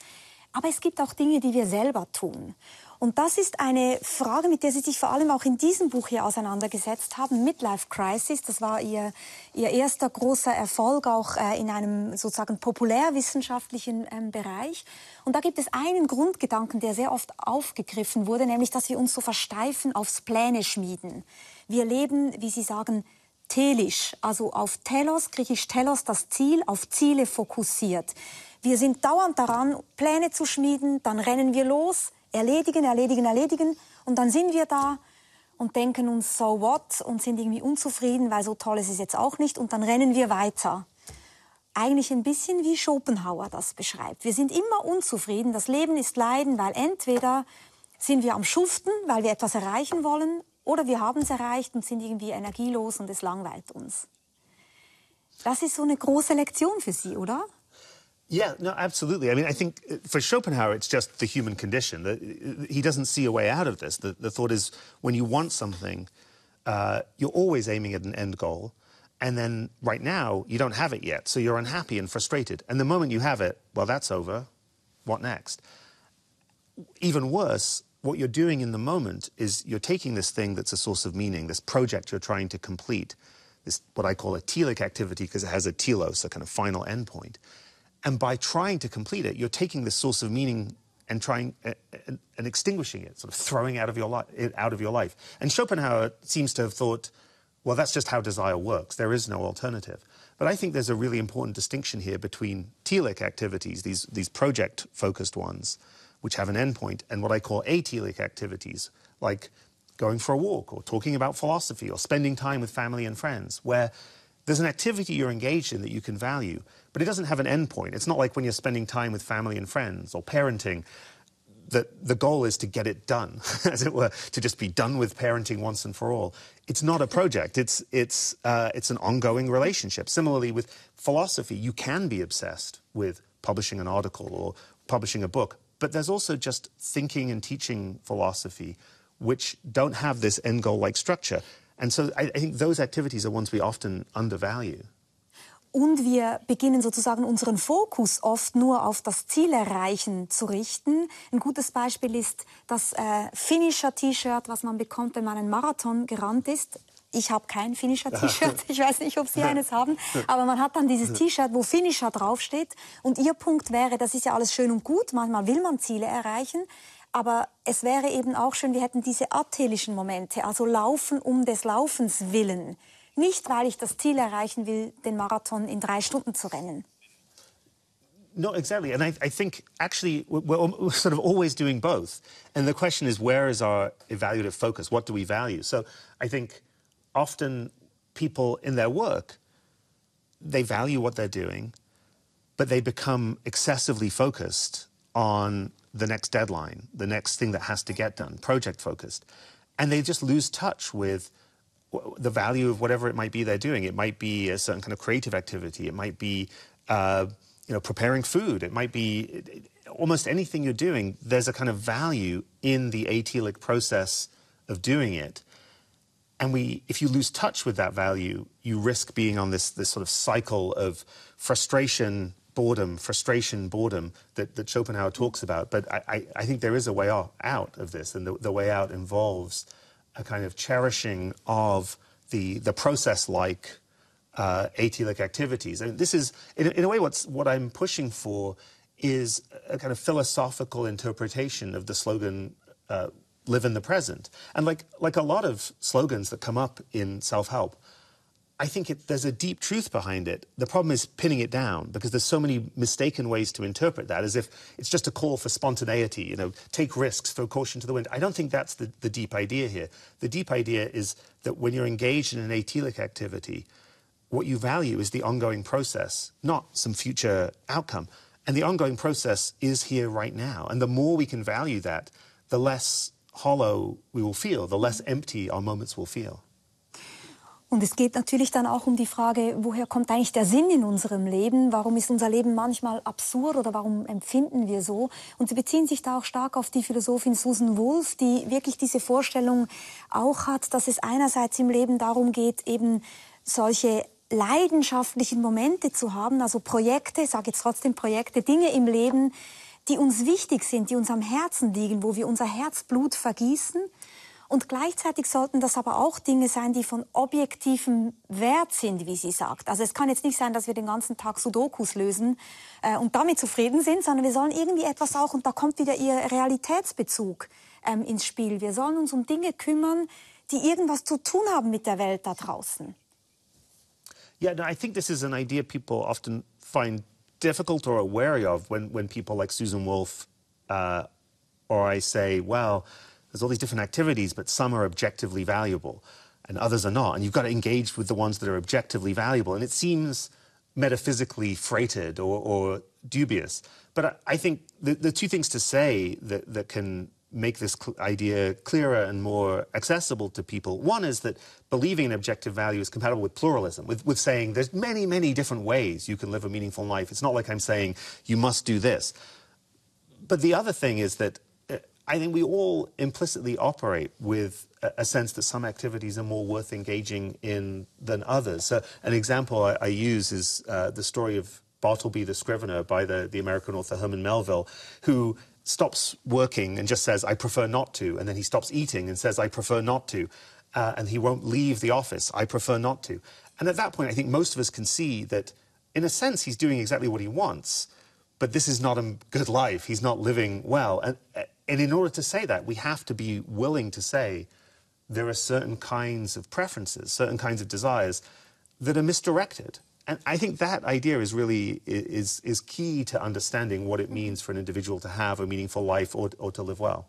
Aber es gibt auch Dinge, die wir selber tun. Und das ist eine Frage, mit der Sie sich vor allem auch in diesem Buch hier auseinandergesetzt haben. Midlife Crisis, das war Ihr erster großer Erfolg, auch in einem sozusagen populärwissenschaftlichen Bereich. Und da gibt es einen Grundgedanken, der sehr oft aufgegriffen wurde, nämlich, dass wir uns so versteifen aufs Pläne schmieden. Wir leben, wie Sie sagen, telisch, also auf Telos, griechisch Telos, das Ziel, auf Ziele fokussiert. Wir sind dauernd daran, Pläne zu schmieden, dann rennen wir los, erledigen, erledigen, erledigen und dann sind wir da und denken uns, so what, und sind irgendwie unzufrieden, weil so toll ist es jetzt auch nicht und dann rennen wir weiter. Eigentlich ein bisschen wie Schopenhauer das beschreibt. Wir sind immer unzufrieden, das Leben ist Leiden, weil entweder sind wir am Schuften, weil wir etwas erreichen wollen, oder wir haben es erreicht und sind irgendwie energielos und es langweilt uns. Das ist so eine große Lektion für Sie, oder? Yeah, no, absolutely. I mean, I think for Schopenhauer, it's just the human condition. He doesn't see a way out of this. The thought is, when you want something, you're always aiming at an end goal. And then right now, you don't have it yet. So you're unhappy and frustrated. And the moment you have it, well, that's over. What next? Even worse, what you're doing in the moment is you're taking this thing that's a source of meaning, this project you're trying to complete, this what I call a telic activity because it has a telos, a kind of final endpoint. And by trying to complete it, you're taking this source of meaning and trying and extinguishing it, sort of throwing it out of your life. And Schopenhauer seems to have thought, well, that's just how desire works. There is no alternative. But I think there's a really important distinction here between telic activities, these project-focused ones, which have an endpoint, and what I call atelic activities, like going for a walk or talking about philosophy or spending time with family and friends, where there's an activity you're engaged in that you can value, but it doesn't have an endpoint. It's not like when you're spending time with family and friends or parenting, that the goal is to get it done, as it were, to just be done with parenting once and for all. It's not a project. It's an ongoing relationship. Similarly, with philosophy, you can be obsessed with publishing an article or publishing a book, but there's also just thinking and teaching philosophy, which don't have this end goal-like structure. And so I think those activities are ones we often undervalue. Und wir beginnen sozusagen unseren Fokus oft nur auf das Ziel erreichen zu richten. Ein gutes Beispiel ist das Finisher-T-Shirt, was man bekommt, wenn man einen Marathon gerannt ist. Ich habe kein Finisher-T-Shirt, ich weiß nicht, ob Sie eines haben, aber man hat dann dieses T-Shirt, wo Finisher draufsteht. Und Ihr Punkt wäre, das ist ja alles schön und gut, manchmal will man Ziele erreichen, aber es wäre eben auch schön, wir hätten diese atelischen Momente, also Laufen um des Laufens willen. Nicht, weil ich das Ziel erreichen will, den Marathon in 3 Stunden zu rennen. No, exactly. And I think, actually, we're sort of always doing both. And the question is, where is our evaluative focus? What do we value? So I think often people in their work, they value what they're doing, but they become excessively focused on the next deadline, the next thing that has to get done, project-focused. And they just lose touch with the value of whatever it might be they're doing. It might be a certain kind of creative activity. It might be, preparing food. It might be almost anything you're doing. There's a kind of value in the atelic process of doing it. And if you lose touch with that value, you risk being on this sort of cycle of frustration, boredom that Schopenhauer talks about. But I think there is a way out of this, and the way out involves a kind of cherishing of the process-like atelic activities. And this is, in a way, what I'm pushing for is a kind of philosophical interpretation of the slogan, live in the present. And like a lot of slogans that come up in self-help, I think there's a deep truth behind it. The problem is pinning it down, because there's so many mistaken ways to interpret that, as if it's just a call for spontaneity, take risks, throw caution to the wind. I don't think that's the deep idea here. The deep idea is that when you're engaged in an atelic activity, what you value is the ongoing process, not some future outcome. And the ongoing process is here right now. And the more we can value that, the less hollow we will feel, the less empty our moments will feel. Und es geht natürlich dann auch um die Frage, woher kommt eigentlich der Sinn in unserem Leben? Warum ist unser Leben manchmal absurd oder warum empfinden wir so? Und Sie beziehen sich da auch stark auf die Philosophin Susan Wolf, die wirklich diese Vorstellung auch hat, dass es einerseits im Leben darum geht, eben solche leidenschaftlichen Momente zu haben, also Projekte, ich sage jetzt trotzdem Projekte, Dinge im Leben, die uns wichtig sind, die uns am Herzen liegen, wo wir unser Herzblut vergießen. Und gleichzeitig sollten das aber auch Dinge sein, die von objektivem Wert sind, wie sie sagt. Also es kann jetzt nicht sein, dass wir den ganzen Tag Sudokus lösen und damit zufrieden sind, sondern wir sollen irgendwie etwas auch, und da kommt wieder ihr Realitätsbezug ins Spiel. Wir sollen uns um Dinge kümmern, die irgendwas zu tun haben mit der Welt da draußen. Yeah, no, I think this is an idea people often find difficult or wary of when people like Susan Wolf or I say, well, there's all these different activities, but some are objectively valuable and others are not. And you've got to engage with the ones that are objectively valuable. And it seems metaphysically freighted or dubious. But I think the two things to say that can make this idea clearer and more accessible to people. One is that believing in objective value is compatible with pluralism, with saying there's many, many different ways you can live a meaningful life. It's not like I'm saying you must do this. But the other thing is that I think we all implicitly operate with a sense that some activities are more worth engaging in than others. So an example I use is the story of Bartleby the Scrivener by the American author Herman Melville, who stops working and just says, I prefer not to. And then he stops eating and says, I prefer not to. And he won't leave the office. I prefer not to. And at that point, I think most of us can see that, in a sense, he's doing exactly what he wants. But this is not a good life. He's not living well. And in order to say that, we have to be willing to say there are certain kinds of preferences, certain kinds of desires that are misdirected. And I think that idea is really is key to understanding what it means for an individual to have a meaningful life or to live well.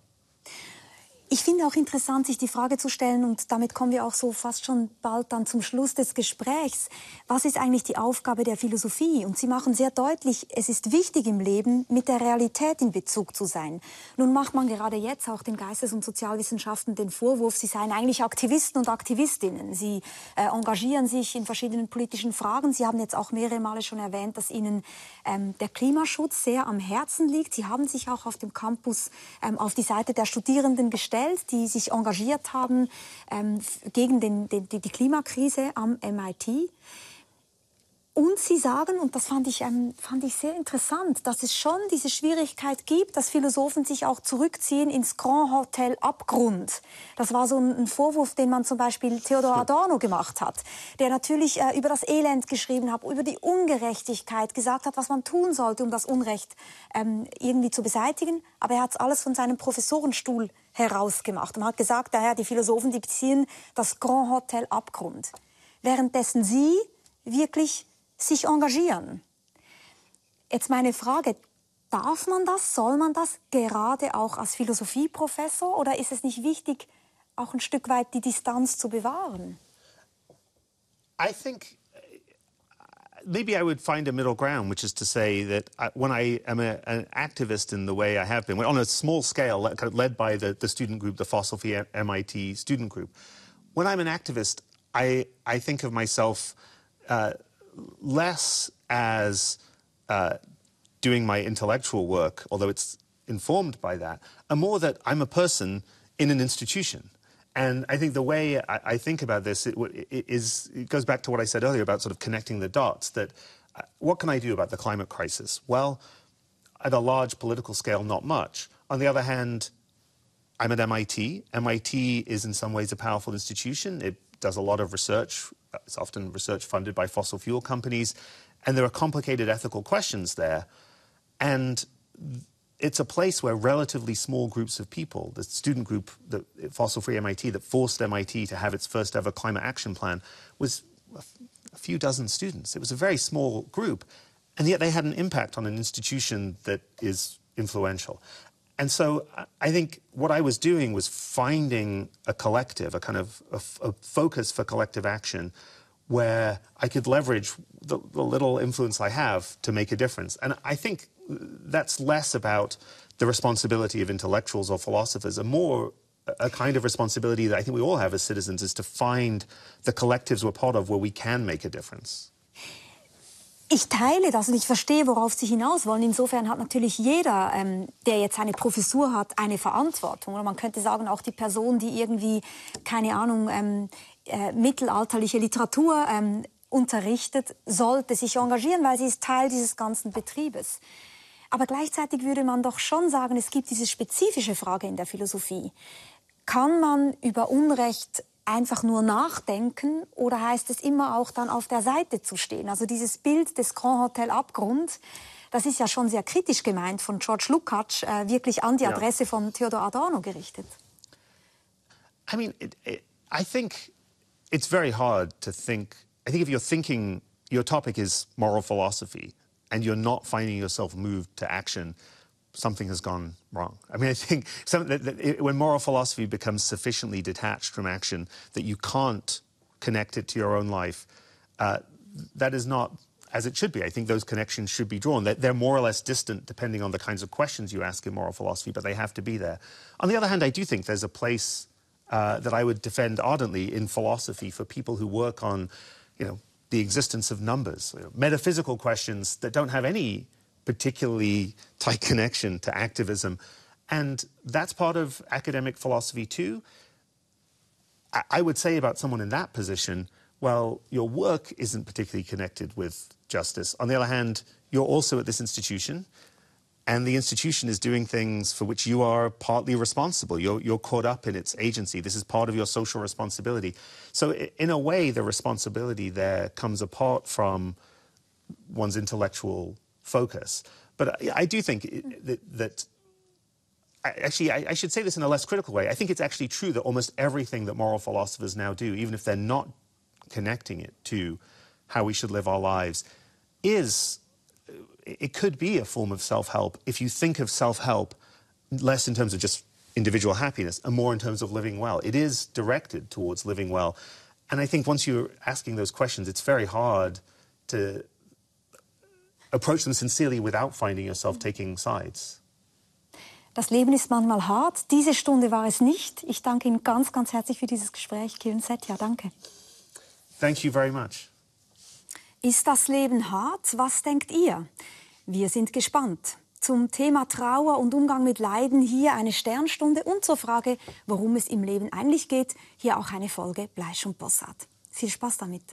Ich finde auch interessant, sich die Frage zu stellen, und damit kommen wir auch so fast schon bald dann zum Schluss des Gesprächs. Was ist eigentlich die Aufgabe der Philosophie? Und Sie machen sehr deutlich, es ist wichtig im Leben, mit der Realität in Bezug zu sein. Nun macht man gerade jetzt auch den Geistes- und Sozialwissenschaften den Vorwurf, sie seien eigentlich Aktivisten und Aktivistinnen. Sie engagieren sich in verschiedenen politischen Fragen. Sie haben jetzt auch mehrere Male schon erwähnt, dass Ihnen der Klimaschutz sehr am Herzen liegt. Sie haben sich auch auf dem Campus auf die Seite der Studierenden gestellt, die sich engagiert haben gegen die Klimakrise am MIT. Und Sie sagen, und das fand ich sehr interessant, dass es schon diese Schwierigkeit gibt, dass Philosophen sich auch zurückziehen ins Grand Hotel Abgrund. Das war so ein Vorwurf, den man zum Beispiel Theodor Adorno gemacht hat, der natürlich über das Elend geschrieben hat, über die Ungerechtigkeit, gesagt hat, was man tun sollte, um das Unrecht irgendwie zu beseitigen. Aber er hat es alles von seinem Professorenstuhl herausgemacht und hat gesagt, daher die Philosophen, die beziehen das Grand Hotel Abgrund. Währenddessen Sie wirklich sich engagieren. Jetzt meine Frage, darf man das, soll man das gerade auch als Philosophieprofessor oder ist es nicht wichtig, auch ein Stück weit die Distanz zu bewahren? I think maybe I would find a middle ground, which is to say that when I am an activist in the way I have been, on a small scale, kind of led by the student group, the Fossil Free MIT student group, when I'm an activist, I think of myself less as doing my intellectual work, although it's informed by that, and more that I'm a person in an institution. And I think the way I think about this, it goes back to what I said earlier about sort of connecting the dots, that what can I do about the climate crisis? Well, at a large political scale, not much. On the other hand, I'm at MIT. MIT is in some ways a powerful institution. It does a lot of research. It's often research funded by fossil fuel companies. And there are complicated ethical questions there. And it's a place where relatively small groups of people, the student group, the Fossil Free MIT, that forced MIT to have its first ever climate action plan, was a few dozen students. It was a very small group. And yet they had an impact on an institution that is influential. And so I think what I was doing was finding a collective, a kind of a focus for collective action where I could leverage the little influence I have to make a difference. And I think that's less about the responsibility of intellectuals or philosophers, and more a kind of responsibility that I think we all have as citizens, is to find the collectives we're part of where we can make a difference. Ich teile das und ich verstehe, worauf Sie hinaus wollen. Insofern hat natürlich jeder, der jetzt eine Professur hat, eine Verantwortung. Oder man könnte sagen, auch die Person, die irgendwie, keine Ahnung, mittelalterliche Literatur unterrichtet, sollte sich engagieren, weil sie ist Teil dieses ganzen Betriebes. Aber gleichzeitig würde man doch schon sagen, es gibt diese spezifische Frage in der Philosophie. Kann man über Unrecht einfach nur nachdenken oder heißt es immer auch dann auf der Seite zu stehen? Also dieses Bild des Grand Hotel Abgrund, das ist ja schon sehr kritisch gemeint von George Lukács, wirklich an die Adresse von Theodor Adorno gerichtet. I mean, I think it's very hard to think I think if you're thinking your topic is moral philosophy and you're not finding yourself moved to action, something has gone wrong. I mean, I think when moral philosophy becomes sufficiently detached from action that you can't connect it to your own life, that is not as it should be. I think those connections should be drawn. They're more or less distant depending on the kinds of questions you ask in moral philosophy, but they have to be there. On the other hand, I do think there's a place that I would defend ardently in philosophy for people who work on, the existence of numbers, metaphysical questions that don't have any particularly tight connection to activism. And that's part of academic philosophy too. I would say about someone in that position, well, your work isn't particularly connected with justice. On the other hand, you're also at this institution, and the institution is doing things for which you are partly responsible. You're caught up in its agency. This is part of your social responsibility. So in a way, the responsibility there comes apart from one's intellectual focus. But I do think that actually, I should say this in a less critical way. I think it's actually true that almost everything that moral philosophers now do, even if they're not connecting it to how we should live our lives, it could be a form of self-help if you think of self-help less in terms of just individual happiness and more in terms of living well. It is directed towards living well. And I think once you're asking those questions, it's very hard to approach them sincerely without finding yourself taking sides. Das Leben ist manchmal hart. Diese Stunde war es nicht. Ich danke Ihnen ganz, ganz herzlich für dieses Gespräch. Kilian Setija, danke. Thank you very much. Ist das Leben hart? Was denkt ihr? Wir sind gespannt. Zum Thema Trauer und Umgang mit Leiden hier eine Sternstunde und zur Frage, worum es im Leben eigentlich geht, hier auch eine Folge Bleisch und Bossart. Viel Spaß damit.